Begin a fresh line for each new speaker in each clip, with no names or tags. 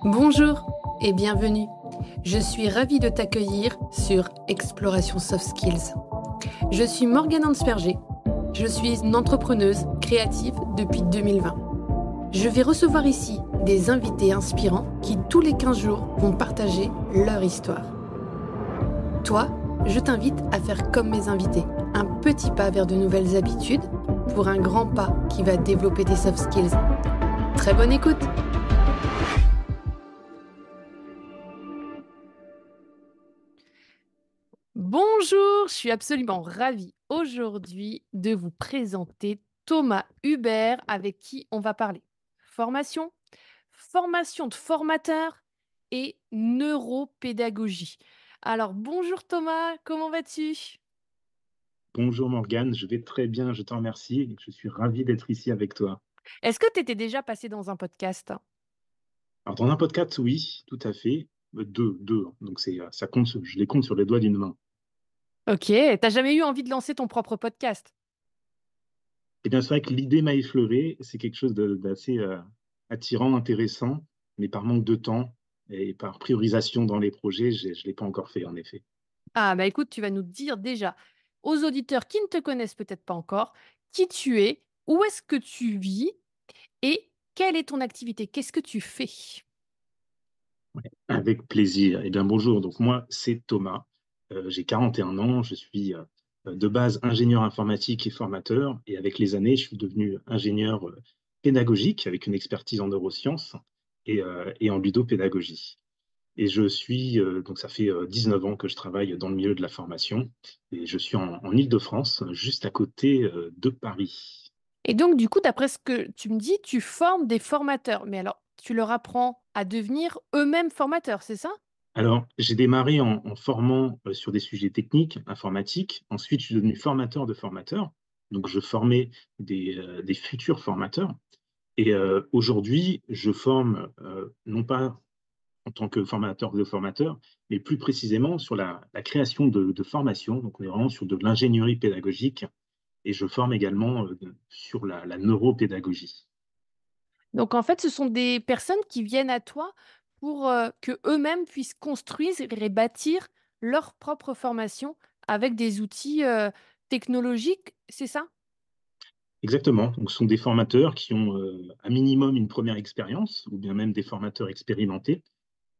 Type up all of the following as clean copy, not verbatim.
Bonjour et bienvenue. Je suis ravie de t'accueillir sur Exploration Soft Skills. Je suis Morgane Hansperger. Je suis une entrepreneuse créative depuis 2020. Je vais recevoir ici des invités inspirants qui, tous les 15 jours, vont partager leur histoire. Toi, je t'invite à faire comme mes invités, un petit pas vers de nouvelles habitudes pour un grand pas qui va développer tes soft skills. Très bonne écoute! Bonjour, je suis absolument ravie aujourd'hui de vous présenter Thomas Hubert avec qui on va parler formation, formation de formateur et neuropédagogie. Alors bonjour Thomas, comment vas-tu?
Bonjour Morgane, je vais très bien, je te remercie. Je suis ravi d'être ici avec toi.
Est-ce que tu étais déjà passé dans un podcast?
Alors, dans un podcast, oui, tout à fait. Deux, hein. Donc ça compte, je les compte sur les doigts d'une main.
Ok, t'as jamais eu envie de lancer ton propre podcast?
Eh bien, c'est vrai que l'idée m'a effleuré. C'est quelque chose d'assez attirant, intéressant, mais par manque de temps et par priorisation dans les projets, je ne l'ai pas encore fait, en effet.
Ah bah écoute, tu vas nous dire déjà aux auditeurs qui ne te connaissent peut-être pas encore qui tu es, où est-ce que tu vis et quelle est ton activité? Qu'est-ce que tu fais?
Avec plaisir. Eh bien, bonjour. Donc, moi, c'est Thomas. J'ai 41 ans. Je suis de base ingénieur informatique et formateur. Et avec les années, je suis devenu ingénieur pédagogique avec une expertise en neurosciences et en ludopédagogie. Et donc ça fait 19 ans que je travaille dans le milieu de la formation. Et je suis en Île-de-France, juste à côté de Paris.
Et donc, du coup, d'après ce que tu me dis, tu formes des formateurs. Mais alors, tu leur apprends à devenir eux-mêmes formateurs, c'est ça?
Alors, j'ai démarré en formant sur des sujets techniques, informatiques. Ensuite, je suis devenu formateur de formateurs. Donc, je formais des futurs formateurs. Et aujourd'hui, je forme non pas en tant que formateur de formateurs, mais plus précisément sur la création de formations. Donc, on est vraiment sur de l'ingénierie pédagogique. Et je forme également sur la neuropédagogie.
Donc, en fait, ce sont des personnes qui viennent à toi pour que eux-mêmes puissent construire et bâtir leur propre formation avec des outils technologiques, c'est ça?
Exactement. Donc, ce sont des formateurs qui ont un minimum une première expérience, ou bien même des formateurs expérimentés,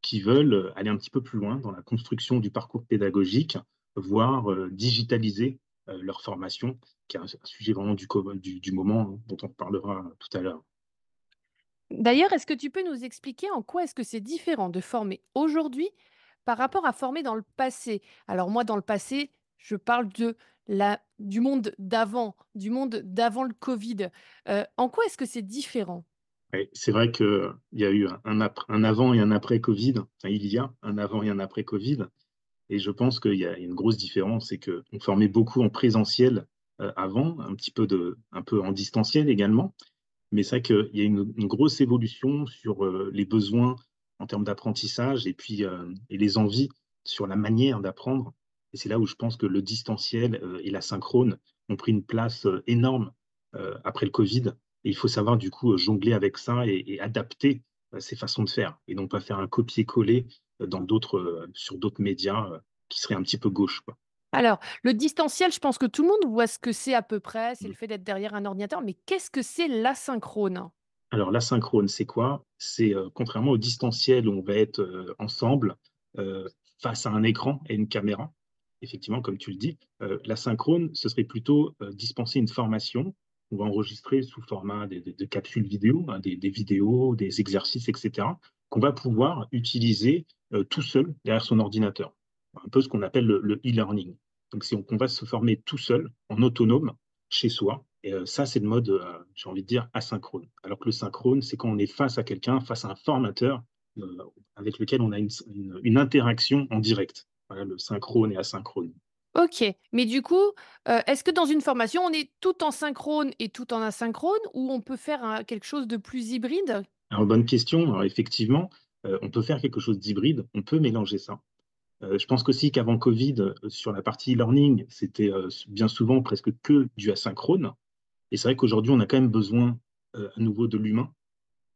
qui veulent aller un petit peu plus loin dans la construction du parcours pédagogique, voire digitaliser leur formation, qui est un sujet vraiment du moment, hein, dont on parlera tout à l'heure.
D'ailleurs, est-ce que tu peux nous expliquer en quoi est-ce que c'est différent de former aujourd'hui par rapport à former dans le passé? Alors moi, dans le passé, je parle du monde d'avant le Covid. En quoi est-ce que c'est différent?
Ouais, c'est vrai qu'il y a eu un avant et un après Covid. Enfin, il y a un avant et un après Covid. Et je pense qu'il y a une grosse différence, c'est qu'on formait beaucoup en présentiel avant, un peu en distanciel également. Mais c'est vrai qu'il y a une grosse évolution sur les besoins en termes d'apprentissage et les envies sur la manière d'apprendre. Et c'est là où je pense que le distanciel et l'asynchrone ont pris une place énorme après le Covid. Et il faut savoir du coup jongler avec ça et adapter ces façons de faire et non pas faire un copier-coller sur d'autres médias qui seraient un petit peu gauche, quoi.
Alors, le distanciel, je pense que tout le monde voit ce que c'est à peu près, c'est le fait d'être derrière un ordinateur, mais qu'est-ce que c'est l'asynchrone?
Alors, l'asynchrone, c'est quoi? C'est contrairement au distanciel où on va être ensemble face à un écran et une caméra, effectivement, comme tu le dis, l'asynchrone, ce serait plutôt dispenser une formation. On va enregistrer sous format de capsules vidéo, hein, des vidéos, des exercices, etc., qu'on va pouvoir utiliser tout seul derrière son ordinateur. Un peu ce qu'on appelle le e-learning. Donc, on va se former tout seul, en autonome, chez soi. Et ça, c'est le mode, j'ai envie de dire, asynchrone. Alors que le synchrone, c'est quand on est face à quelqu'un, face à un formateur euh, avec lequel on a une interaction en direct. Voilà, le synchrone et asynchrone.
Ok, mais du coup, est-ce que dans une formation, on est tout en synchrone et tout en asynchrone, ou on peut faire quelque chose de plus hybride?
Alors, bonne question. Alors, effectivement, on peut faire quelque chose d'hybride, on peut mélanger ça. Je pense qu'aussi qu'avant Covid, sur la partie e-learning, c'était bien souvent presque que du asynchrone. Et c'est vrai qu'aujourd'hui, on a quand même besoin à nouveau de l'humain,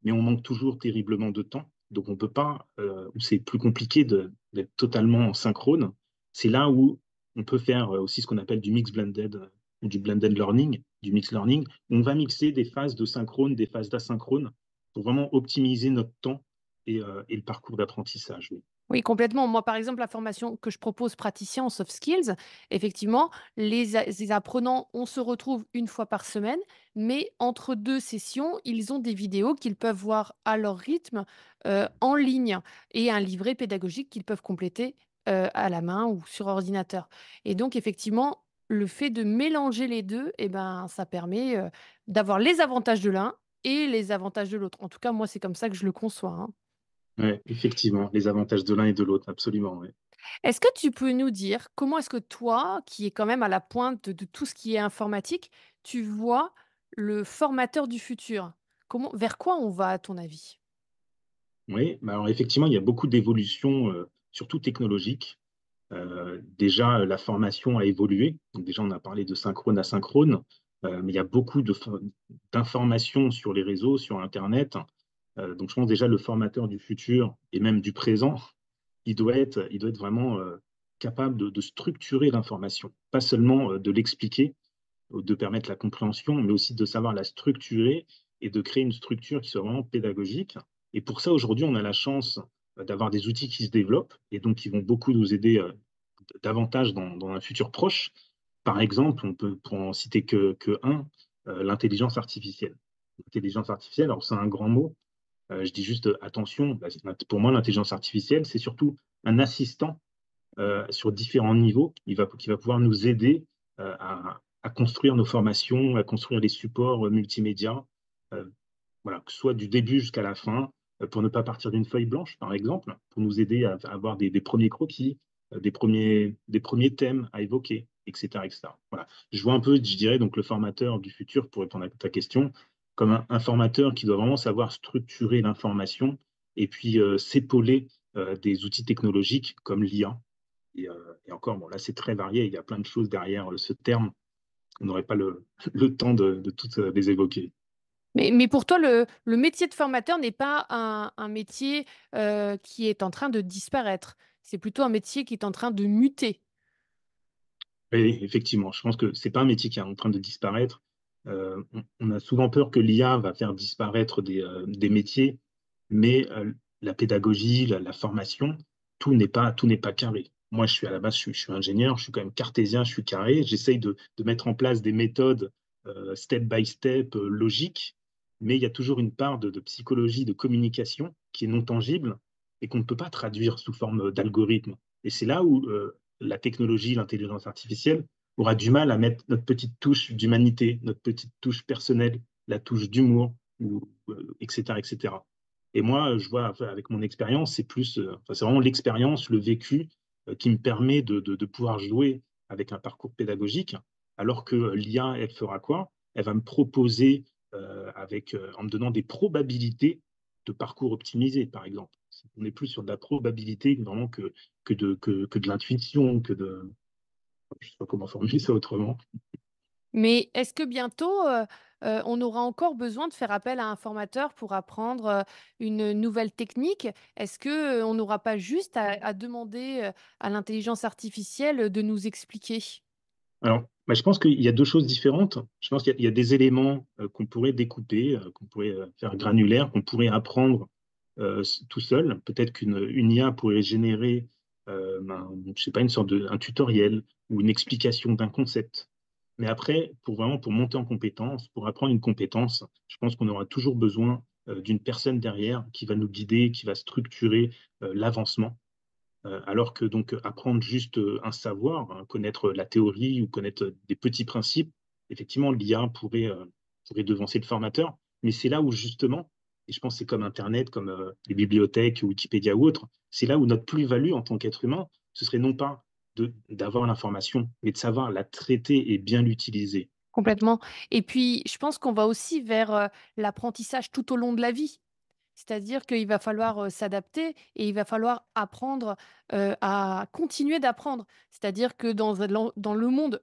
mais on manque toujours terriblement de temps. donc on peut pas, où c'est plus compliqué d'être totalement en synchrone. C'est là où on peut faire aussi ce qu'on appelle du mix blended ou du blended learning, du mix learning, où on va mixer des phases de synchrone, des phases d'asynchrone pour vraiment optimiser notre temps et le parcours d'apprentissage. Oui.
Oui, complètement. Moi, par exemple, la formation que je propose praticien en soft skills, effectivement, les apprenants, on se retrouve une fois par semaine, mais entre 2 sessions, ils ont des vidéos qu'ils peuvent voir à leur rythme, en ligne et un livret pédagogique qu'ils peuvent compléter, à la main ou sur ordinateur et donc effectivement, le fait de mélanger les 2, et ben, ça permet, d'avoir les avantages de l'un et les avantages de l'autre. En tout cas, moi, c'est comme ça que je le conçois, hein.
Ouais, effectivement, les avantages de l'un et de l'autre, absolument. Ouais.
Est-ce que tu peux nous dire comment est-ce que toi, qui es quand même à la pointe de tout ce qui est informatique, tu vois le formateur du futur? Vers quoi on va à ton avis?
Oui, bah alors effectivement, il y a beaucoup d'évolutions, surtout technologiques. Déjà, la formation a évolué. Donc déjà, on a parlé de synchrone, asynchrone, mais il y a beaucoup d'informations sur les réseaux, sur internet. Donc je pense déjà le formateur du futur et même du présent, il doit être vraiment, capable de structurer l'information. Pas seulement, de l'expliquer ou de permettre la compréhension, mais aussi de savoir la structurer et de créer une structure qui soit vraiment pédagogique. Et pour ça, aujourd'hui, on a la chance, d'avoir des outils qui se développent et donc qui vont beaucoup nous aider, davantage dans un futur proche. Par exemple, on peut, pour en citer que un, l'intelligence artificielle. L'intelligence artificielle, alors c'est un grand mot, je dis juste, attention, bah, pour moi, l'intelligence artificielle, c'est surtout un assistant, sur différents niveaux, qui va pouvoir nous aider, à construire nos formations, à construire les supports, multimédia, heu, voilà, que ce soit du début jusqu'à la fin, pour ne pas partir d'une feuille blanche, par exemple, pour nous aider à avoir des premiers croquis, des premiers thèmes à évoquer, et cetera, et cetera. Voilà. Je vois un peu, je dirais, donc le formateur du futur, pour répondre à ta question, comme un formateur qui doit vraiment savoir structurer l'information et puis, s'épauler, des outils technologiques comme l'IA et encore, bon, là, c'est très varié, il y a plein de choses derrière, ce terme. On n'aurait pas le le temps de toutes, les évoquer.
Mais pour toi, le métier de formateur n'est pas un métier, qui est en train de disparaître. C'est plutôt un métier qui est en train de muter.
Oui, effectivement, je pense que c'est pas un métier qui est en train de disparaître. On a souvent peur que l'IA va faire disparaître des métiers, mais la pédagogie, la formation, tout n'est pas carré. Moi, je suis à la base, je suis ingénieur, je suis quand même cartésien, je suis carré. J'essaye de mettre en place des méthodes step by step, logiques, mais il y a toujours une part de psychologie, de communication qui est non tangible et qu'on ne peut pas traduire sous forme d'algorithme. Et c'est là où la technologie, l'intelligence artificielle aura du mal à mettre notre petite touche d'humanité, notre petite touche personnelle, la touche d'humour, etc., etc. Et cetera. Et moi, je vois avec mon expérience, enfin, c'est vraiment l'expérience, le vécu qui me permet de pouvoir jouer avec un parcours pédagogique, alors que l'IA, elle fera quoi? Elle va me proposer, en me donnant des probabilités de parcours optimisés, par exemple. On est plus sur de la probabilité vraiment que de l'intuition, je sais pas comment formuler ça autrement.
Mais est-ce que bientôt, on aura encore besoin de faire appel à un formateur pour apprendre, une nouvelle technique? Est-ce que, on n'aura pas juste à demander, à l'intelligence artificielle, de nous expliquer?
Alors, bah, je pense qu'il y a 2 choses différentes. Je pense qu'il y a des éléments, qu'on pourrait découper, qu'on pourrait, faire granulaires, qu'on pourrait apprendre, tout seul. Peut-être qu'une IA pourrait générer, je sais pas, une sorte un tutoriel ou une explication d'un concept. Mais après, pour monter en compétence, pour apprendre une compétence, je pense qu'on aura toujours besoin, d'une personne derrière qui va nous guider, qui va structurer, l'avancement. Alors que donc apprendre juste, un savoir, hein, connaître la théorie ou connaître, des petits principes, effectivement l'IA pourrait devancer le formateur. Mais c'est là où justement, et je pense que c'est comme internet, comme, les bibliothèques, Wikipédia ou autres, c'est là où notre plus-value en tant qu'être humain, ce serait non pas d'avoir l'information, mais de savoir la traiter et bien l'utiliser.
Complètement et puis je pense qu'on va aussi vers, l'apprentissage tout au long de la vie. C'est-à-dire qu'il va falloir, s'adapter et il va falloir apprendre, à continuer d'apprendre. C'est-à-dire que dans le monde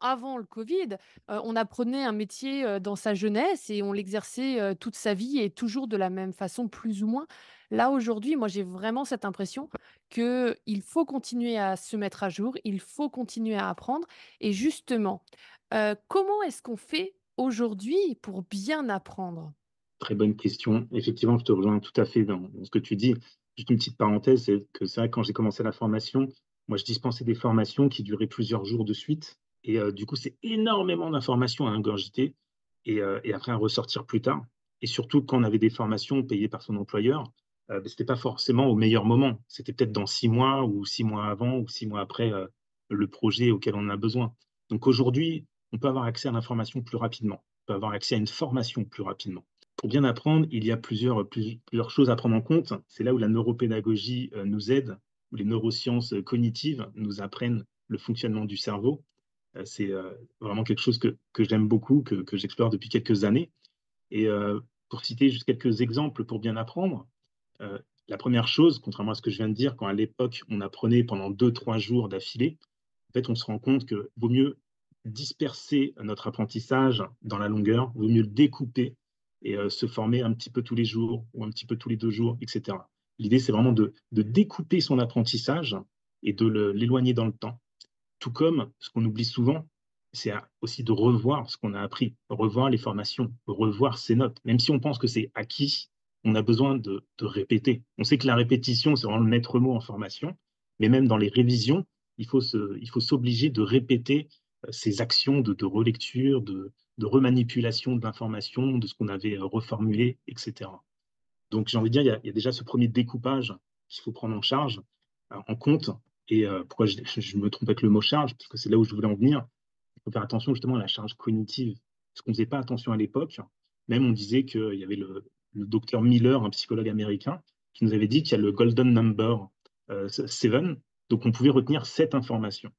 avant le covid, on apprenait un métier, dans sa jeunesse et on l'exerçait, toute sa vie et toujours de la même façon, plus ou moins. Là, aujourd'hui, moi, j'ai vraiment cette impression qu'il faut continuer à se mettre à jour, il faut continuer à apprendre et justement, comment est-ce qu'on fait aujourd'hui pour bien apprendre?
Très bonne question. Effectivement, je te rejoins tout à fait dans ce que tu dis. Juste une petite parenthèse, c'est que c'est vrai que quand j'ai commencé la formation, moi, je dispensais des formations qui duraient plusieurs jours de suite et du coup, c'est énormément d'informations à ingurgiter et après à ressortir plus tard et surtout quand on avait des formations payées par son employeur, c'était pas forcément au meilleur moment. C'était peut-être dans 6 mois ou 6 mois avant ou 6 mois après, le projet auquel on a besoin. Donc aujourd'hui, on peut avoir accès à l'information plus rapidement. On peut avoir accès à une formation plus rapidement. Pour bien apprendre, il y a plusieurs choses à prendre en compte. C'est là où la neuropédagogie nous aide, où les neurosciences cognitives nous apprennent le fonctionnement du cerveau. C'est vraiment quelque chose que j'aime beaucoup, que j'explore depuis quelques années. Et pour citer juste quelques exemples pour bien apprendre, euh, la première chose, contrairement à ce que je viens de dire, quand à l'époque on apprenait pendant 2, 3 jours d'affilée, en fait on se rend compte qu'il vaut mieux disperser notre apprentissage dans la longueur, vaut mieux le découper et se former un petit peu tous les jours ou un petit peu tous les 2 jours, etc. L'idée, c'est vraiment de découper son apprentissage et de l'éloigner dans le temps. Tout comme ce qu'on oublie souvent, c'est aussi de revoir ce qu'on a appris, revoir les formations, revoir ses notes. Même si on pense que c'est acquis, on a besoin de répéter. On sait que la répétition, c'est vraiment le maître mot en formation, mais même dans les révisions, il faut s'obliger de répéter ces actions de relecture, de remanipulation de l'information, de ce qu'on avait reformulé, etc. Donc, j'ai envie de dire, il y a déjà ce premier découpage qu'il faut prendre en charge, en compte. Et pourquoi je me trompe avec le mot charge, parce que c'est là où je voulais en venir. Il faut faire attention justement à la charge cognitive, parce qu'on ne faisait pas attention à l'époque. Même on disait qu'il y avait le docteur Miller, un psychologue américain, qui nous avait dit qu'il y a le golden number 7, donc on pouvait retenir 7 informations.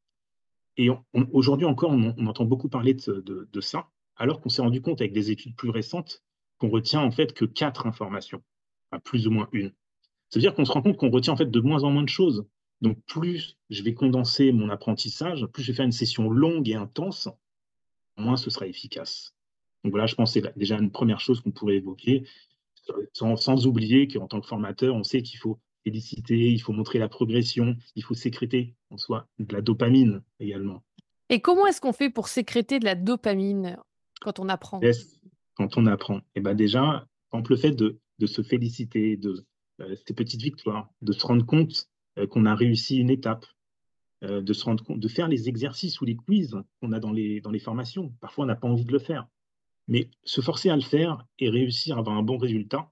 Et aujourd'hui encore, on entend beaucoup parler de ça, alors qu'on s'est rendu compte avec des études plus récentes qu'on retient en fait que 4 informations, enfin, plus ou moins une. C'est-à-dire qu'on se rend compte qu'on retient en fait de moins en moins de choses. Donc plus je vais condenser mon apprentissage, plus je vais faire une session longue et intense, moins ce sera efficace. Donc voilà, je pense que c'est déjà une première chose qu'on pourrait évoquer, sans oublier qu'en tant que formateur, on sait qu'il faut féliciter, il faut montrer la progression, il faut sécréter en soi de la dopamine également.
Et comment est-ce qu'on fait pour sécréter de la dopamine quand on apprend?
Laisse quand on apprend. Et ben déjà, par exemple, le fait de se féliciter de ces petites victoires, de se rendre compte qu'on a réussi une étape, de se rendre compte, de faire les exercices ou les quiz qu'on a dans les formations. Parfois, on n'a pas envie de le faire. Mais se forcer à le faire et réussir à avoir un bon résultat,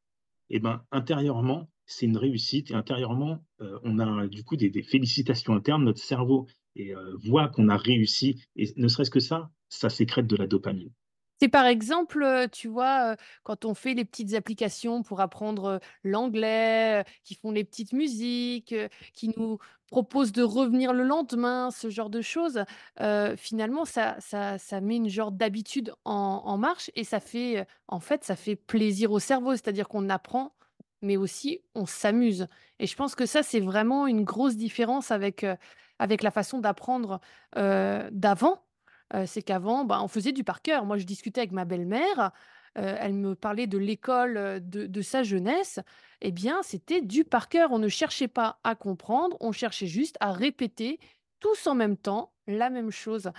et ben, intérieurement, c'est une réussite. Et intérieurement, on a du coup des félicitations internes. Notre cerveau et, voit qu'on a réussi. Et ne serait-ce que ça sécrète de la dopamine.
C'est par exemple, tu vois, quand on fait les petites applications pour apprendre, l'anglais, qui font les petites musiques, qui nous proposent de revenir le lendemain, ce genre de choses. Finalement, ça met une genre d'habitude en marche et ça fait, en fait, ça fait plaisir au cerveau. C'est-à-dire qu'on apprend, mais aussi on s'amuse et je pense que ça, c'est vraiment une grosse différence avec la façon d'apprendre, d'avant. C'est qu'avant, bah, on faisait du par cœur. Moi, je discutais avec ma belle-mère, elle me parlait de l'école, de sa jeunesse. Eh bien, c'était du par cœur. On ne cherchait pas à comprendre, on cherchait juste à répéter tous en même temps la même chose.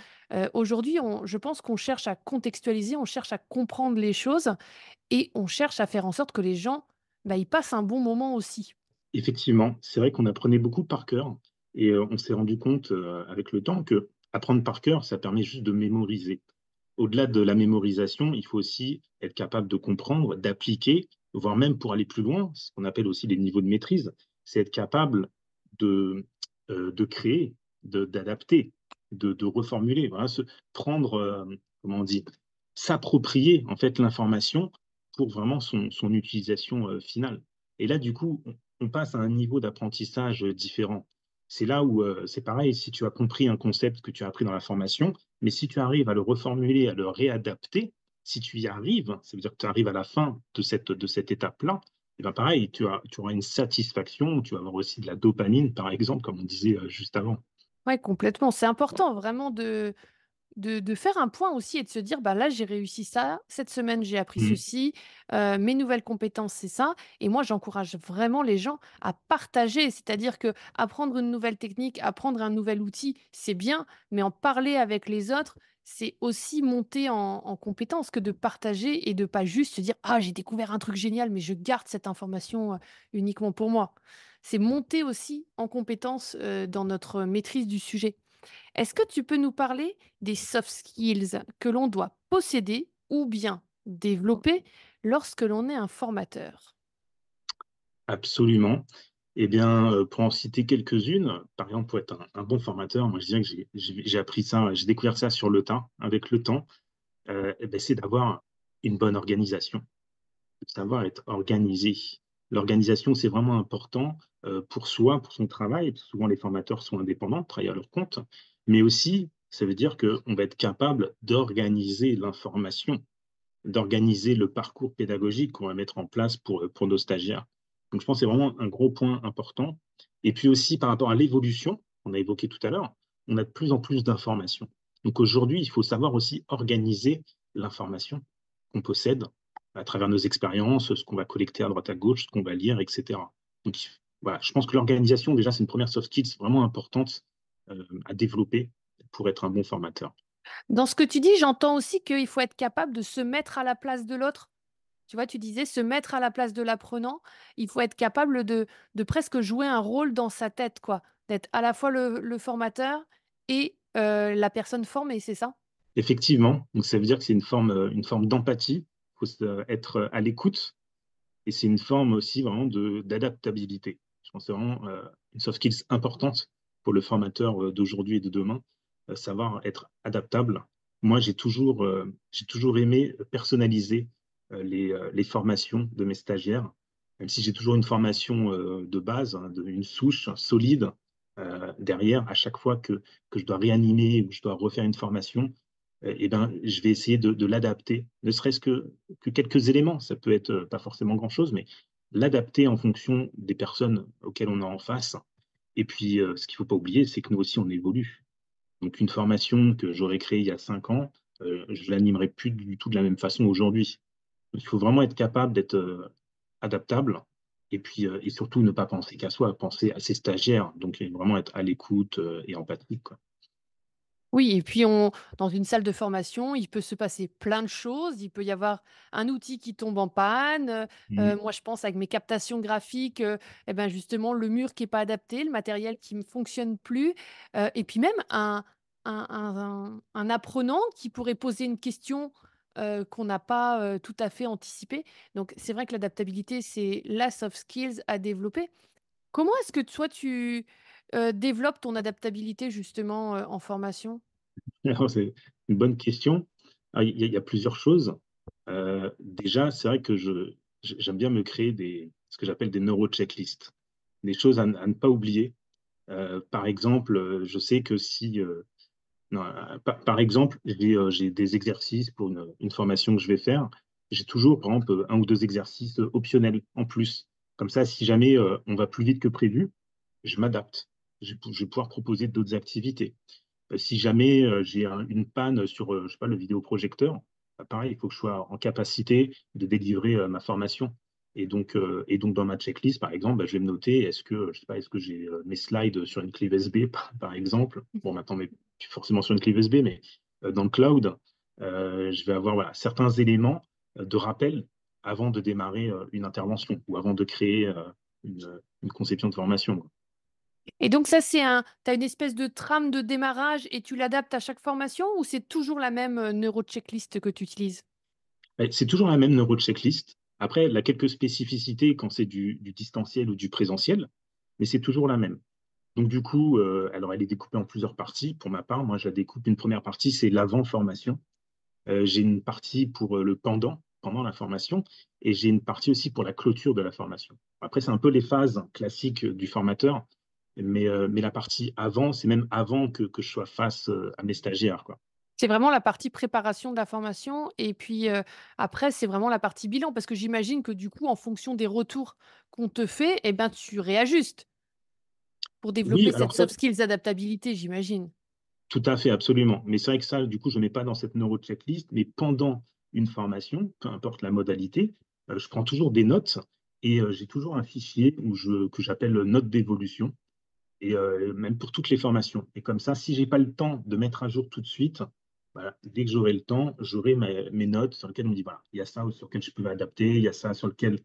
Aujourd'hui, je pense qu'on cherche à contextualiser, on cherche à comprendre les choses et on cherche à faire en sorte que les gens, bah, ils passent un bon moment aussi.
Effectivement, c'est vrai qu'on apprenait beaucoup par cœur et on s'est rendu compte, avec le temps que apprendre par cœur, ça permet juste de mémoriser. Au-delà de la mémorisation, il faut aussi être capable de comprendre, d'appliquer, voire même pour aller plus loin, ce qu'on appelle aussi les niveaux de maîtrise, c'est être capable de créer, d'adapter, de reformuler, voilà, prendre, comment on dit? S'approprier en fait l'information pour vraiment son utilisation, finale. Et là, du coup, on passe à un niveau d'apprentissage différent. C'est là où c'est pareil, si tu as compris un concept que tu as appris dans la formation, mais si tu arrives à le reformuler, à le réadapter, si tu y arrives, ça veut dire que tu arrives à la fin de cette étape-là, et ben pareil, tu auras une satisfaction, tu vas avoir aussi de la dopamine, par exemple, comme on disait juste avant.
Ouais, complètement. C'est important vraiment de faire un point aussi et de se dire: «Bah, là, j'ai réussi ça, cette semaine, j'ai appris
Mm.
ceci, mes nouvelles compétences, c'est ça» et moi, j'encourage vraiment les gens à partager. C'est-à-dire que apprendre une nouvelle technique, apprendre un nouvel outil, c'est bien, mais en parler avec les autres, c'est aussi monter en compétence que de partager et de pas juste se dire: «Ah, j'ai découvert un truc génial, mais je garde cette information, uniquement pour moi». C'est monter aussi en compétence, dans notre maîtrise du sujet. Est-ce que tu peux nous parler des soft skills que l'on doit posséder ou bien développer lorsque l'on est un formateur?
Absolument. Eh bien, pour en citer quelques-unes, par exemple, pour être un bon formateur, moi, je dirais que j'ai appris ça, j'ai découvert ça sur le tas, avec le temps, et beh, c'est d'avoir une bonne organisation, de savoir être organisé. L'organisation, c'est vraiment important, pour soi, pour son travail. Souvent, les formateurs sont indépendants, travaillent à leur compte, mais aussi, ça veut dire qu'on va être capable d'organiser l'information, d'organiser le parcours pédagogique qu'on va mettre en place pour nos stagiaires. Donc je pense que c'est vraiment un gros point important. Et puis aussi par rapport à l'évolution, on a évoqué tout à l'heure, on a de plus en plus d'informations. Donc aujourd'hui, il faut savoir aussi organiser l'information qu'on possède à travers nos expériences, ce qu'on va collecter à droite à gauche, ce qu'on va lire, etc. Donc voilà, je pense que l'organisation, déjà, c'est une première soft skill vraiment importante à développer pour être un bon formateur.
Dans ce que tu dis, j'entends aussi qu'il faut être capable de se mettre à la place de l'autre. Tu vois, tu disais se mettre à la place de l'apprenant. Il faut être capable de presque jouer un rôle dans sa tête, quoi. D'être à la fois le formateur et la personne formée, c'est ça?
Effectivement, donc ça veut dire que c'est une forme d'empathie. Il faut être à l'écoute et c'est une forme aussi vraiment d'adaptabilité. Je pense que c'est vraiment une soft skills importante pour le formateur d'aujourd'hui et de demain, savoir être adaptable. Moi, j'ai toujours aimé personnaliser les formations de mes stagiaires, même si j'ai toujours une formation de base, hein, une souche solide derrière, à chaque fois que je dois réanimer ou je dois refaire une formation, et ben, je vais essayer de l'adapter, ne serait-ce que quelques éléments. Ça peut être pas forcément grand-chose, mais l'adapter en fonction des personnes auxquelles on est en face. Et puis, ce qu'il ne faut pas oublier, c'est que nous aussi, on évolue. Donc, une formation que j'aurais créée il y a 5 ans, je l'animerai plus du tout de la même façon aujourd'hui. Il faut vraiment être capable d'être adaptable et puis et surtout ne pas penser qu'à soi, penser à ses stagiaires. Donc, vraiment être à l'écoute et empathique, quoi.
Oui et puis on dans une salle de formation, il peut se passer plein de choses. Il peut y avoir un outil qui tombe en panne,
Mmh.
moi je pense avec mes captations graphiques, et ben, justement le mur qui est pas adapté, le matériel qui ne fonctionne plus, et puis même un apprenant qui pourrait poser une question, qu'on n'a pas, tout à fait anticipée. Donc c'est vrai que l'adaptabilité, c'est la soft skills à développer. Comment est-ce que toi tu, développes ton adaptabilité justement, en formation?
Alors, c'est une bonne question. Ah, il y a plusieurs choses. Déjà, c'est vrai que j'aime bien me créer ce que j'appelle des neuro-checklists, des choses à ne pas oublier. Par exemple, je sais que si, non, par exemple, j'ai des exercices pour une formation que je vais faire. J'ai toujours, par exemple, 1 ou 2 exercices optionnels en plus. Comme ça, si jamais, on va plus vite que prévu, je m'adapte. Je vais pouvoir proposer d'autres activités. Si jamais, j'ai une panne sur, je sais pas, le vidéoprojecteur, bah, pareil, il faut que je sois en capacité de délivrer, ma formation et donc dans ma checklist, par exemple, bah, je vais me noter, est-ce que, je sais pas, est-ce que j'ai, mes slides sur une clé USB par exemple? Bon, maintenant, mais plus forcément sur une clé USB, mais, dans le cloud, je vais avoir, voilà, certains éléments, de rappel avant de démarrer, une intervention ou avant de créer, une conception de formation.
Et donc ça, c'est un tu as une espèce de trame de démarrage et tu l'adaptes à chaque formation ou c'est toujours la même, neuro-checklist que tu utilises?
Beh, c'est toujours la même neuro-checklist. Après, elle a quelques spécificités quand c'est du distanciel ou du présentiel, mais c'est toujours la même. Donc du coup, alors elle est découpée en plusieurs parties. Pour ma part, moi, je la découpe, une première partie, c'est l'avant-formation. J'ai une partie pour, le pendant la formation et j'ai une partie aussi pour la clôture de la formation. Après, c'est un peu les phases classiques du formateur, mais la partie avant, c'est même avant que je sois face, à mes stagiaires, quoi.
C'est vraiment la partie préparation de la formation et puis, après c'est vraiment la partie bilan parce que j'imagine que du coup, en fonction des retours qu'on te fait et ben, tu réajustes pour
Oui,
développer
alors
cette
ça,
soft skills adaptabilité, j'imagine?
tout à fait, absolument. Mais c'est vrai que ça, du coup, je ne mets pas dans cette neuro-checklist, mais pendant une formation, peu importe la modalité, je prends toujours des notes et j'ai toujours un fichier que j'appelle notes d'évolution et même pour toutes les formations. Et comme ça, si j'ai pas le temps de mettre à jour tout de suite, voilà, dès que j'aurai le temps, j'aurai mes notes sur lesquelles on me dit, voilà, il y a ça sur lequel je peux m'adapter, il y a ça sur lequel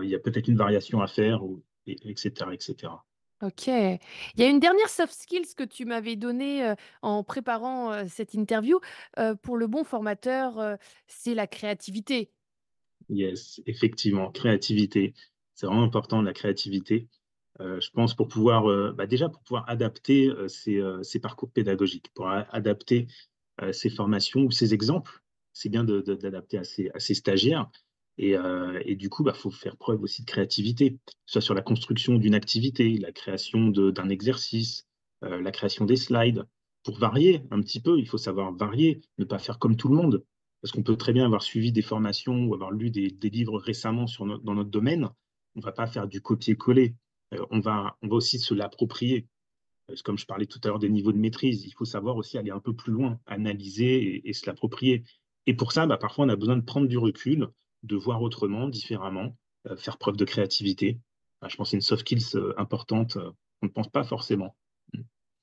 il y a peut-être une variation à faire, etc., etc.
OK. Il y a une dernière soft skills que tu m'avais donnée, en préparant, cette interview, pour le bon formateur, c'est la créativité.
Yes, effectivement, créativité. C'est vraiment important, la créativité. Je pense pour pouvoir, déjà pour pouvoir adapter, ses parcours pédagogiques, pour adapter, ses formations ou ses exemples. C'est bien d'adapter à ses stagiaires et du coup, faut faire preuve aussi de créativité, que ce soit sur la construction d'une activité, la création d'un exercice, la création des slides. Pour varier un petit peu, il faut savoir varier, ne pas faire comme tout le monde. Parce qu'on peut très bien avoir suivi des formations ou avoir lu des livres récemment dans notre domaine. On ne va pas faire du copier-coller. On va aussi se l'approprier. Comme je parlais tout à l'heure des niveaux de maîtrise, il faut savoir aussi aller un peu plus loin, analyser et se l'approprier. Et pour ça, parfois, on a besoin de prendre du recul, de voir autrement, différemment, faire preuve de créativité. Je pense que c'est une soft skills importante, on ne pense pas forcément. Mm.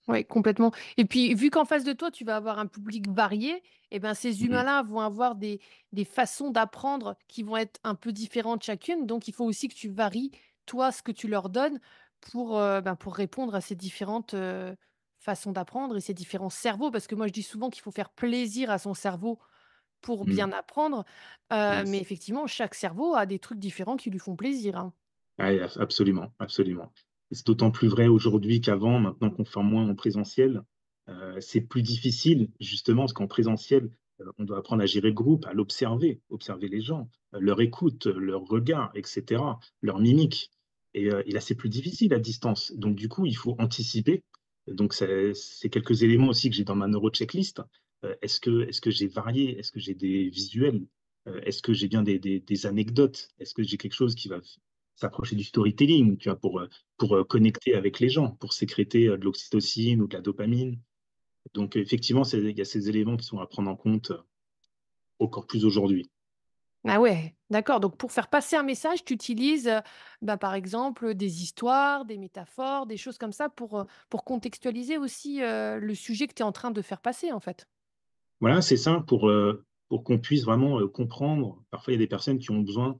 Ouais, complètement et puis, vu qu'en face de toi, tu vas avoir un public varié et ben, ces
Mm.
humains-là vont avoir des façons d'apprendre qui vont être un peu différentes chacune. Donc il faut aussi que tu varies, toi, ce que tu leur donnes pour répondre à ces différentes, façons d'apprendre et ces différents cerveaux. Parce que moi, je dis souvent qu'il faut faire plaisir à son cerveau pour
Mm.
bien apprendre, mais
Yes.
effectivement, chaque cerveau a des trucs différents qui lui font plaisir, hein.
Ouais, absolument, absolument. Et c'est d'autant plus vrai aujourd'hui qu'avant, maintenant qu'on fait moins en présentiel, c'est plus difficile, justement, parce qu'en présentiel, on doit apprendre à gérer le groupe, à l'observer, observer les gens, leur écoute, leur regard, etc., leur mimique. Et là, c'est plus difficile à distance. Donc, du coup, il faut anticiper. Donc, c'est quelques éléments aussi que j'ai dans ma neuro-checklist. Est-ce que j'ai varié? Est-ce que j'ai des visuels? Est-ce que j'ai bien des anecdotes? Est-ce que j'ai quelque chose qui va s'approcher du storytelling, tu vois, pour connecter avec les gens, pour sécréter de l'oxytocine ou de la dopamine. Donc, effectivement, il y a ces éléments qui sont à prendre en compte encore plus aujourd'hui.
Ah ouais, d'accord. Donc pour faire passer un message, tu utilises, par exemple, des histoires, des métaphores, des choses comme ça pour contextualiser aussi, le sujet que tu es en train de faire passer, en fait?
Voilà, c'est ça, pour qu'on puisse vraiment comprendre. Parfois, il y a des personnes qui ont besoin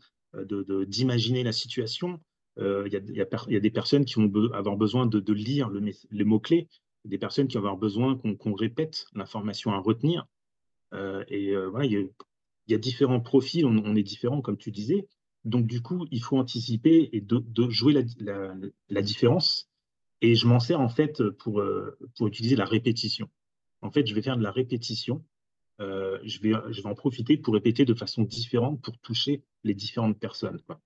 d'imaginer la situation. Il y a des personnes qui vont avoir besoin de lire les mots-clés, des personnes qui vont avoir besoin qu'on répète l'information à retenir. Voilà, il y a différents profils, on est différents, comme tu disais. Donc, du coup, il faut anticiper et de jouer la différence. Et je m'en sers en fait pour utiliser la répétition. En fait, je vais faire de la répétition. Je vais en profiter pour répéter de façon différente pour toucher les différentes personnes, quoi.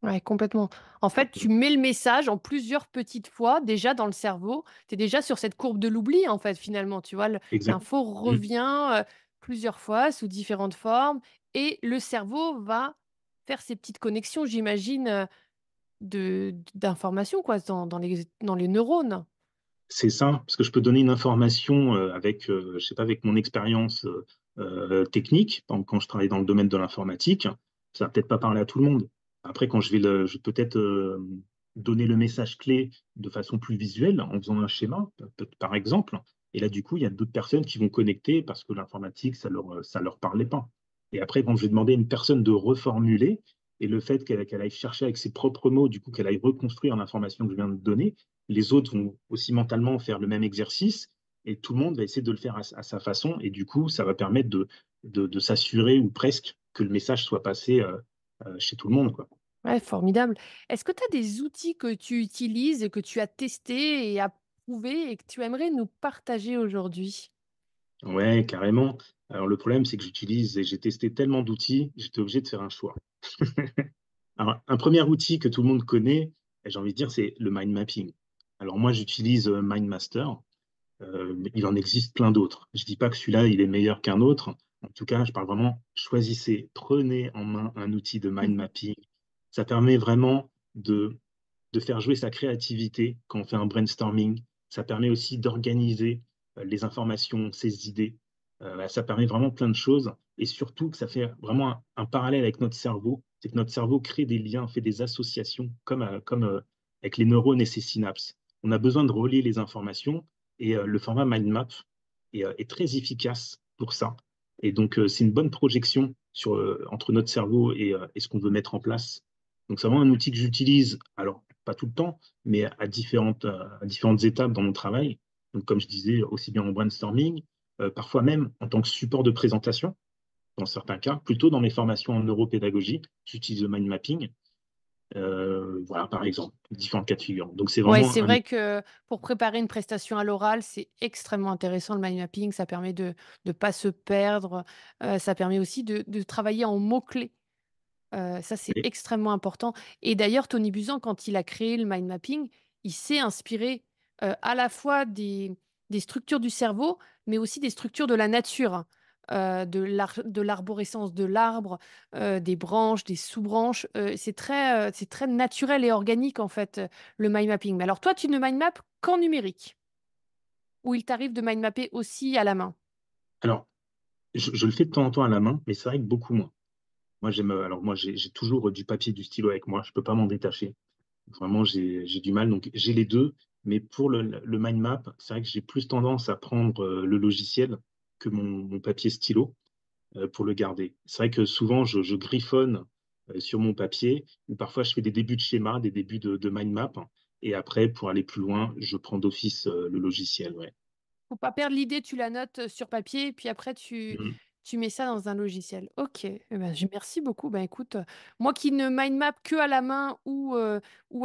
Ouais, complètement. En fait, tu mets le message en plusieurs petites fois déjà dans le cerveau. Tu es déjà sur cette courbe de l'oubli, en fait, finalement, tu vois?
Exact.
L'info
Mm.
revient, plusieurs fois sous différentes formes et le cerveau va faire ces petites connexions, j'imagine, d'informations, quoi, dans les neurones.
C'est ça, parce que je peux donner une information avec, je sais pas, avec mon expérience technique, par exemple, quand je travaille dans le domaine de l'informatique, ça va peut-être pas parler à tout le monde. Après, quand je vais peut-être donner le message clé de façon plus visuelle, en faisant un schéma, par exemple. Et là, du coup, il y a d'autres personnes qui vont connecter parce que l'informatique, ça leur parlait pas. Et après, quand je vais demander à une personne de reformuler, et le fait qu'elle aille chercher avec ses propres mots, du coup, qu'elle aille reconstruire l'information que je viens de donner, les autres vont aussi mentalement faire le même exercice et tout le monde va essayer de le faire à sa façon. Et du coup, ça va permettre de s'assurer ou presque que le message soit passé chez tout le monde, quoi.
Ouais, formidable. Est-ce que tu as des outils que tu utilises et que tu as testés et approuvés et que tu aimerais nous partager aujourd'hui?
Ouais, carrément. Alors, le problème, c'est que j'utilise et j'ai testé tellement d'outils, j'étais obligé de faire un choix. Alors, un premier outil que tout le monde connaît, j'ai envie de dire, c'est le mind mapping. Alors, moi, j'utilise MindMaster. Il en existe plein d'autres. Je ne dis pas que celui-là, il est meilleur qu'un autre. En tout cas, je parle vraiment, choisissez, prenez en main un outil de mind
Mhm.
mapping. Ça permet vraiment de faire jouer sa créativité quand on fait un brainstorming. Ça permet aussi d'organiser les informations, ses idées. Ça permet vraiment plein de choses. Et surtout que ça fait vraiment un parallèle avec notre cerveau. C'est que notre cerveau crée des liens, fait des associations, comme avec les neurones et ses synapses. On a besoin de relier les informations et le format mind map est très efficace pour ça. Et donc, c'est une bonne projection entre notre cerveau et ce qu'on veut mettre en place. Donc, c'est vraiment un outil que j'utilise, alors pas tout le temps, mais à différentes étapes dans mon travail. Donc, comme je disais, aussi bien en brainstorming, parfois même en tant que support de présentation, dans certains cas, plutôt dans mes formations en neuropédagogie, j'utilise le mind mapping. Voilà, par exemple, différents cas de figure. Donc, c'est
Ouais,
vraiment
c'est
un.
vrai que pour préparer une prestation à l'oral, c'est extrêmement intéressant le mind mapping. Ça permet de ne pas se perdre. Ça permet aussi de travailler en mots-clés. Ça, c'est extrêmement important. Et d'ailleurs, Tony Buzan, quand il a créé le mind mapping, il s'est inspiré à la fois des structures du cerveau, mais aussi des structures de la nature, de l'arborescence de l'arbre, des branches, des sous-branches. C'est très naturel et organique, en fait, le mind mapping. Mais alors, toi, tu ne mind map qu'en numérique, ou il t'arrive de mind mapper aussi à la main?
Alors, je le fais de temps en temps à la main, mais c'est vrai que beaucoup moins. Alors moi, j'ai toujours du papier, du stylo avec moi. Je peux pas m'en détacher. Vraiment, j'ai du mal. Donc, j'ai les deux. Mais pour le mind map, c'est vrai que j'ai plus tendance à prendre le logiciel que mon papier stylo pour le garder. C'est vrai que souvent, je griffonne sur mon papier ou parfois je fais des débuts de schéma, des débuts de mind map. Et après, pour aller plus loin, je prends d'office le logiciel. Ouais.
Faut pas perdre l'idée, tu la notes sur papier, et puis après
Mhm.
tu mets ça dans un logiciel. Ok, merci beaucoup. Ben écoute, moi qui ne mind map que à la main ou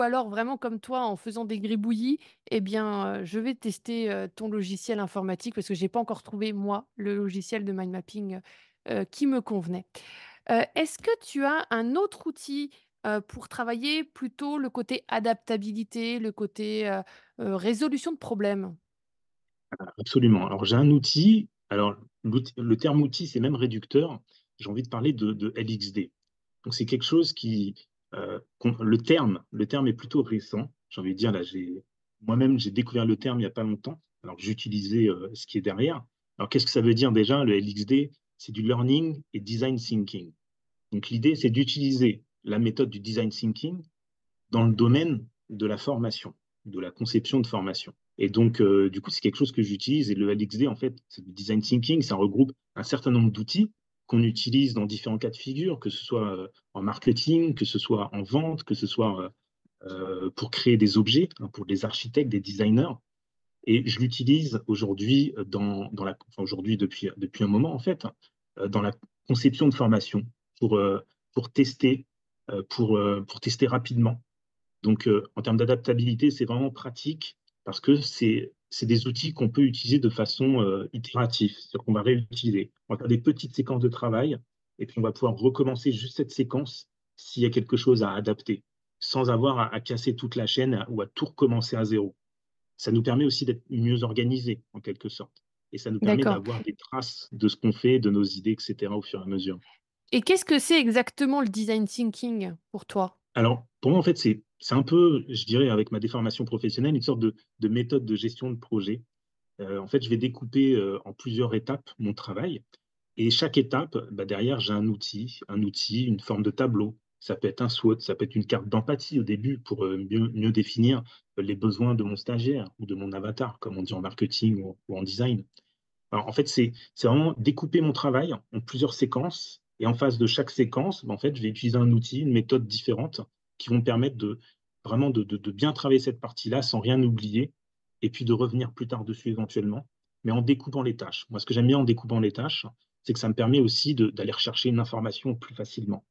alors vraiment comme toi en faisant des gribouillis, eh bien je vais tester ton logiciel informatique parce que j'ai pas encore trouvé moi le logiciel de mind mapping qui me convenait. Est-ce que tu as un autre outil pour travailler plutôt le côté adaptabilité, le côté résolution de problèmes?
Absolument. Alors, j'ai un outil. Alors, le terme outil, c'est même réducteur. J'ai envie de parler de LXD. Donc, c'est quelque chose le terme est plutôt récent. J'ai envie de dire, là, moi-même, j'ai découvert le terme il n'y a pas longtemps, alors que j'utilisais ce qui est derrière. Alors, qu'est-ce que ça veut dire déjà, le LXD? C'est du learning et design thinking. Donc, l'idée, c'est d'utiliser la méthode du design thinking dans le domaine de la formation, de la conception de formation. Et donc, du coup, c'est quelque chose que j'utilise. Et le LXD, en fait, c'est du design thinking. Ça regroupe un certain nombre d'outils qu'on utilise dans différents cas de figure, que ce soit en marketing, que ce soit en vente, que ce soit pour créer des objets, hein, pour des architectes, des designers. Et je l'utilise aujourd'hui aujourd'hui depuis un moment, en fait, dans la conception de formation pour, euh, pour tester, pour tester rapidement. Donc, en termes d'adaptabilité, c'est vraiment pratique parce que c'est des outils qu'on peut utiliser de façon itérative, c'est-à-dire qu'on va réutiliser. On va faire des petites séquences de travail et puis on va pouvoir recommencer juste cette séquence s'il y a quelque chose à adapter, sans avoir à casser toute la chaîne ou à tout recommencer à zéro. Ça nous permet aussi d'être mieux organisés, en quelque sorte. Et ça nous permet
D'accord.
d'avoir des traces de ce qu'on fait, de nos idées, etc., au fur et à mesure.
Et qu'est-ce que c'est exactement le design thinking pour toi?
Alors, pour moi, en fait, c'est un peu, je dirais, avec ma déformation professionnelle, une sorte de méthode de gestion de projet. En fait, je vais découper en plusieurs étapes mon travail. Et chaque étape, bah, derrière, j'ai un outil, une forme de tableau. Ça peut être un SWOT, ça peut être une carte d'empathie au début pour mieux définir les besoins de mon stagiaire ou de mon avatar, comme on dit en marketing ou en design. Alors, en fait, c'est vraiment découper mon travail en plusieurs séquences. Et en face de chaque séquence, ben, en fait, je vais utiliser un outil, une méthode différente qui vont me permettre vraiment de bien travailler cette partie-là sans rien oublier et puis de revenir plus tard dessus éventuellement, mais en découpant les tâches. Moi, ce que j'aime bien en découpant les tâches, c'est que ça me permet aussi d'aller rechercher une information plus facilement.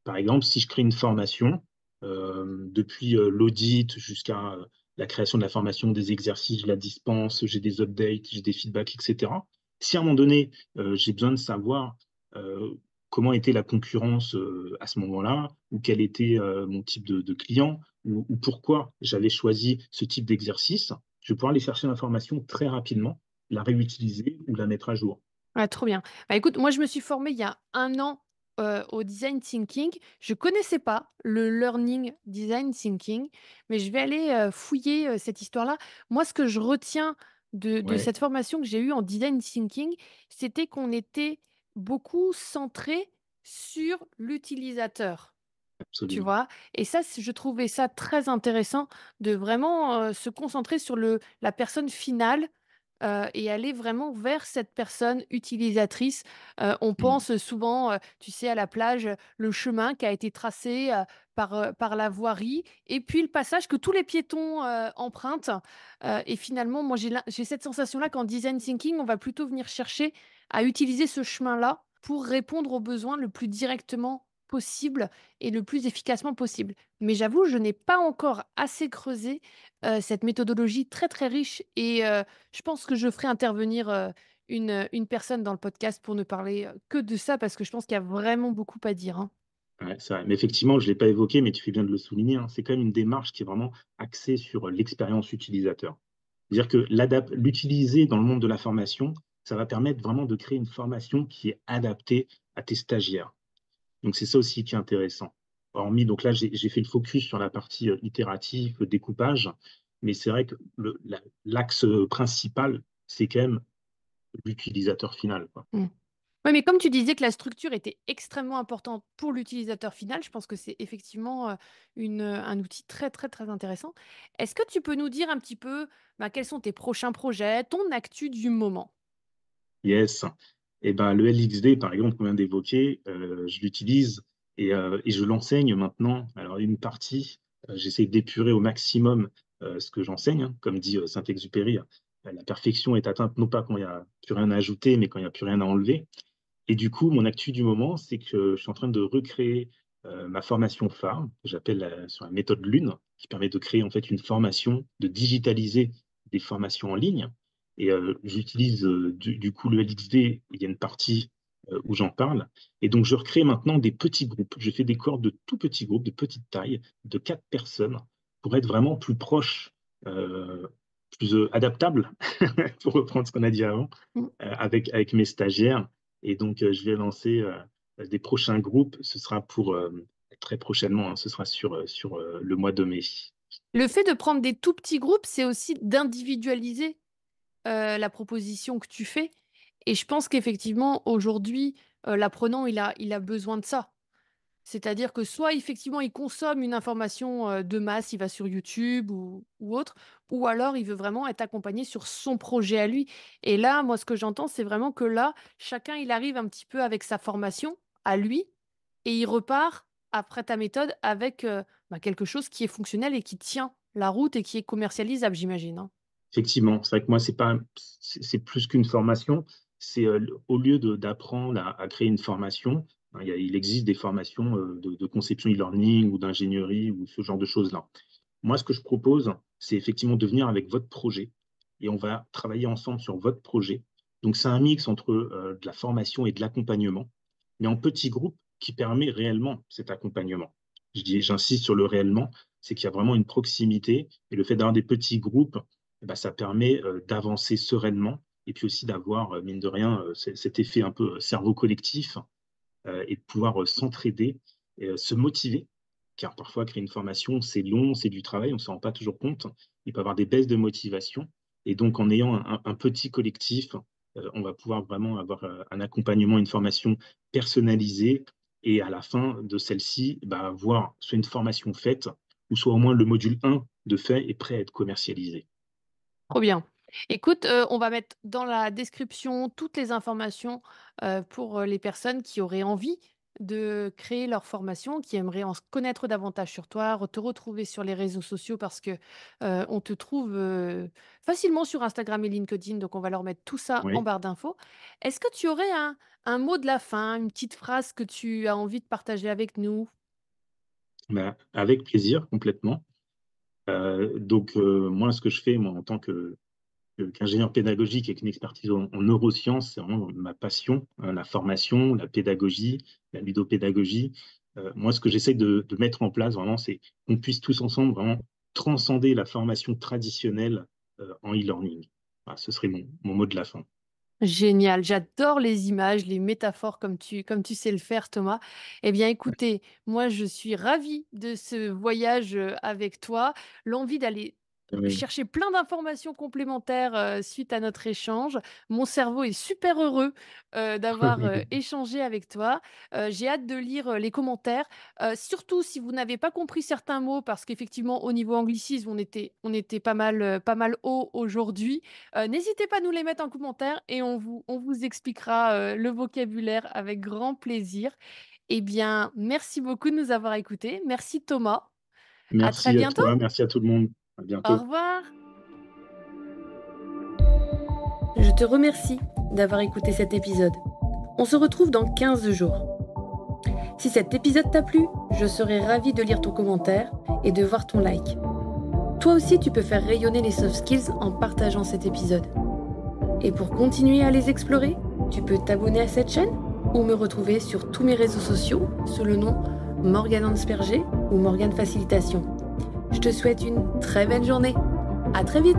Par exemple, si je crée une formation, depuis l'audit jusqu'à la création de la formation, des exercices, je la dispense, j'ai des updates, j'ai des feedbacks, etc. Si à un moment donné, j'ai besoin de savoir euh, comment était la concurrence à ce moment-là, ou quel était mon type de client, ou pourquoi j'avais choisi ce type d'exercice, je vais pouvoir aller chercher l'information très rapidement, la réutiliser ou la mettre à jour.
Ouais, trop bien. Bah, écoute, moi, je me suis formée il y a 1 an, au design thinking. Je connaissais pas le learning design thinking, mais je vais aller, fouiller, cette histoire-là. Moi, ce que je retiens de
Ouais,
cette formation que j'ai eue en design thinking, c'était qu'on était beaucoup centré sur l'utilisateur. Tu
absolument.
vois? Et ça, je trouvais ça très intéressant de vraiment, se concentrer sur la personne finale, et aller vraiment vers cette personne utilisatrice. On
Mmh.
pense souvent, tu sais, à la plage, le chemin qui a été tracé, par la voirie et puis le passage que tous les piétons, empruntent. Et finalement, moi, j'ai cette sensation-là qu'en design thinking, on va plutôt venir chercher à utiliser ce chemin-là pour répondre aux besoins le plus directement possible et le plus efficacement possible. Mais j'avoue, je n'ai pas encore assez creusé, cette méthodologie très, très riche et je pense que je ferai intervenir, une personne dans le podcast pour ne parler, que de ça parce que je pense qu'il y a vraiment beaucoup à dire, hein.
Ouais, c'est vrai. Mais effectivement, je ne l'ai pas évoqué, mais tu fais bien de le souligner, hein. C'est quand même une démarche qui est vraiment axée sur l'expérience utilisateur. C'est-à-dire que l'utiliser dans le monde de la formation, ça va permettre vraiment de créer une formation qui est adaptée à tes stagiaires. Donc c'est ça aussi qui est intéressant. Hormis, donc là, j'ai fait le focus sur la partie itérative, le découpage, mais c'est vrai que l'axe principal, c'est quand même l'utilisateur final, quoi.
Mmh. Ouais, mais comme tu disais que la structure était extrêmement importante pour l'utilisateur final, je pense que c'est effectivement, un outil très, très, très intéressant. Est-ce que tu peux nous dire un petit peu, bah, quels sont tes prochains projets, ton actu du moment?
Yes. Et ben, le LXD, par exemple, qu'on vient d'évoquer, je l'utilise et je l'enseigne maintenant. Alors, une partie, j'essaie d'épurer au maximum ce que j'enseigne, hein. Comme dit Saint-Exupéry, la perfection est atteinte non pas quand il n'y a plus rien à ajouter, mais quand il n'y a plus rien à enlever. Et du coup, mon actu du moment, c'est que je suis en train de recréer ma formation phare, que j'appelle sur la méthode Lune, qui permet de créer en fait une formation, de digitaliser des formations en ligne. Et j'utilise du coup le LXD, il y a une partie où j'en parle. Et donc, je recrée maintenant des petits groupes. Je fais des cohortes de tout petits groupes, de petite taille, de 4 personnes, pour être vraiment plus proche, euh, plus adaptable, pour reprendre ce qu'on a dit avant,
Mmh.
avec mes stagiaires. Et donc, je vais lancer des prochains groupes. Ce sera pour très prochainement, hein, ce sera sur le mois de mai.
Le fait de prendre des tout petits groupes, c'est aussi d'individualiser, la proposition que tu fais et je pense qu'effectivement aujourd'hui, l'apprenant il a besoin de ça. C'est-à-dire que soit effectivement il consomme une information, de masse, il va sur YouTube ou autre, ou alors il veut vraiment être accompagné sur son projet à lui et là, moi ce que j'entends, c'est vraiment que là, chacun il arrive un petit peu avec sa formation à lui et il repart après ta méthode avec, bah, quelque chose qui est fonctionnel et qui tient la route et qui est commercialisable, j'imagine, hein?
Effectivement, c'est vrai que moi, c'est plus qu'une formation. C'est au lieu d'apprendre à créer une formation, hein, il existe des formations de conception e-learning ou d'ingénierie ou ce genre de choses-là. Moi, ce que je propose, c'est effectivement de venir avec votre projet et on va travailler ensemble sur votre projet. Donc, c'est un mix entre de la formation et de l'accompagnement, mais en petits groupes qui permet réellement cet accompagnement. J'insiste sur le réellement, c'est qu'il y a vraiment une proximité et le fait d'avoir des petits groupes, eh ben, ça permet d'avancer sereinement et puis aussi d'avoir, mine de rien, cet effet un peu cerveau collectif et de pouvoir s'entraider et se motiver. Car parfois, créer une formation, c'est long, c'est du travail, on ne s'en rend pas toujours compte. Il peut y avoir des baisses de motivation. Et donc, en ayant un petit collectif, on va pouvoir vraiment avoir un accompagnement, une formation personnalisée. Et à la fin de celle-ci, bah, avoir soit une formation faite, ou soit au moins le module 1 de fait et prêt à être commercialisé.
Trop bien. Écoute, on va mettre dans la description toutes les informations, pour, les personnes qui auraient envie de créer leur formation, qui aimeraient en connaître davantage sur toi, te retrouver sur les réseaux sociaux parce que, on te trouve, facilement sur Instagram et LinkedIn, donc on va leur mettre tout ça en
Oui.
barre d'infos. Est-ce que tu aurais un mot de la fin, une petite phrase que tu as envie de partager avec nous?
Bah, avec plaisir, complètement. Donc, moi, ce que je fais, moi, en tant qu'ingénieur pédagogique avec une expertise en neurosciences, c'est vraiment ma passion, hein, la formation, la pédagogie, la ludopédagogie. Moi, ce que j'essaie de mettre en place, vraiment, c'est qu'on puisse tous ensemble vraiment transcender la formation traditionnelle en e-learning. Voilà, ce serait mon mot de la fin.
Génial, j'adore les images, les métaphores comme tu sais le faire, Thomas. Eh bien, écoutez, moi, je suis ravie de ce voyage avec toi, l'envie d'aller
Oui.
chercher plein d'informations complémentaires suite à notre échange. Mon cerveau est super heureux d'avoir échangé avec toi. J'ai hâte de lire les commentaires, surtout si vous n'avez pas compris certains mots, parce qu'effectivement, au niveau anglicisme, on était pas mal haut aujourd'hui. N'hésitez pas à nous les mettre en commentaire et on vous expliquera, le vocabulaire avec grand plaisir. Eh bien, merci beaucoup de nous avoir écoutés. Merci Thomas. À très
Merci à
bientôt.
toi, merci à tout le monde. À
Au
bientôt.
revoir. Je te remercie d'avoir écouté cet épisode. On se retrouve dans 15 jours. Si cet épisode t'a plu, je serai ravie de lire ton commentaire et de voir ton like. Toi aussi, tu peux faire rayonner les soft skills en partageant cet épisode. Et pour continuer à les explorer, tu peux t'abonner à cette chaîne ou me retrouver sur tous mes réseaux sociaux sous le nom Morgane Ansperger ou Morgane Facilitation. Je te souhaite une très belle journée. À très vite!